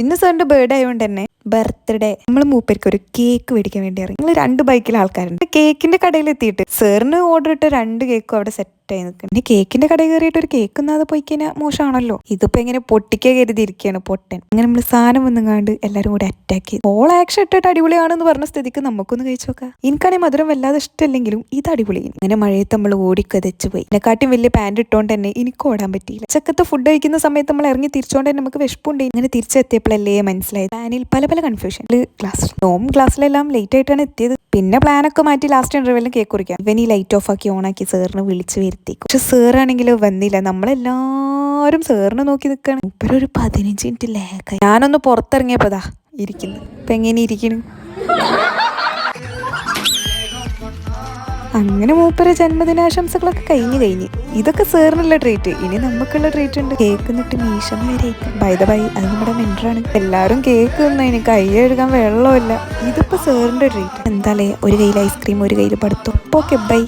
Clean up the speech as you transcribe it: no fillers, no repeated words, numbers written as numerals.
ഇന്ന് സാറിന്റെ ബർത്ത്ഡേ ആയതുകൊണ്ട് തന്നെ ബർത്ത്ഡേ നമ്മൾ മൂപ്പർക്ക് ഒരു കേക്ക് മേടിക്കാൻ വേണ്ടി ഇറങ്ങി. നിങ്ങൾ 2 ബൈക്കിൽ ആൾക്കാരുണ്ട്. കേക്കിന്റെ കടയിൽ എത്തിയിട്ട് സാറിന് ഓർഡർ ഇട്ട 2 കേക്കും അവിടെ സെറ്റായി നിൽക്കും. പിന്നെ കേക്കിന്റെ കടയിൽ കയറിയിട്ട് ഒരു കേക്ക് ഒന്നാതെ പോയി കഴിഞ്ഞാൽ മോശമാണല്ലോ. ഇതിപ്പോ എങ്ങനെ പൊട്ടിക്കാൻ കരുതിയിരിക്കുകയാണ് പൊട്ടൻ. അങ്ങനെ നമ്മൾ സാധനം വന്നുകാണ്ട് എല്ലാരും കൂടെ അറ്റാക്ക് ചെയ്തു. ഓൾ ആക്ഷൻ ഇട്ടിട്ട് അടിപൊളിയാണെന്ന് പറഞ്ഞ സ്ഥിതിക്ക് നമുക്കൊന്ന് കഴിച്ചു നോക്കാം. എനിക്കാണെങ്കിൽ മധുരം വല്ലാതെ ഇഷ്ടമല്ലെങ്കിലും ഇത് അടിപൊളി. അങ്ങനെ മഴയത്ത് നമ്മൾ ഓടിക്കതച്ച് പോയി. എന്നെക്കാട്ടും വലിയ പാൻറ് ഇട്ടോണ്ട് തന്നെ എനിക്ക് ഓടാൻ പറ്റിയില്ല. ഉച്ചക്കത്തെ ഫുഡ് കഴിക്കുന്ന സമയത്ത് നമ്മൾ ഇറങ്ങി തിരിച്ചോണ്ട് തന്നെ നമുക്ക് വിശപ്പുണ്ട്. ഇങ്ങനെ തിരിച്ചെത്തിയപ്പോഴല്ലേ മനസ്സിലായത് പ്ലാനിൽ പല കൺഫ്യൂഷൻ. ക്ലാസ്സിലെല്ലാം ലേറ്റ് ആയിട്ടാണ് എത്തിയത്. പിന്നെ പ്ലാനൊക്കെ മാറ്റി ലാസ്റ്റ് ഇന്റർവെല്ലിൽ കേക്ക് കുറിക്കാം. ഇവൻ ഈ ലൈറ്റ് ഓഫ് ആക്കി ഓണാക്കി സാറിന് വിളിച്ചു വരുത്തി. പക്ഷെ സാറാണെങ്കിൽ വന്നില്ല. നമ്മളെല്ലാരും സാറിനെ നോക്കി നിൽക്കാണ്. ഒരു 15 മിനിറ്റ് ലാഗായി. ഞാനൊന്ന് പുറത്തിറങ്ങിയപ്പോതാ ഇരിക്കുന്നു. ഇപ്പൊ എങ്ങനെ ഇരിക്കുന്നു. അങ്ങനെ മൂപ്പരെ ജന്മദിനാശംസകളൊക്കെ കഴിഞ്ഞ് ഇതൊക്കെ സാറിനുള്ള ട്രീറ്റ്. ഇനി നമുക്കുള്ള ട്രീറ്റ് ഉണ്ട്. കേക്ക് എന്നിട്ട് മീശം വരെ ബൈ അത് നമ്മുടെ മെന്ററാണ്. എല്ലാരും കേക്ക് തിന്നതിന് കൈ കഴുകാൻ വെള്ളമില്ല. ഇതിപ്പോ സാറിന്റെ ട്രീറ്റ്. എന്തായാലേ ഒരു കയ്യിൽ ഐസ്ക്രീം ഒരു കയ്യിൽ പഠിത്തം. Okay bye.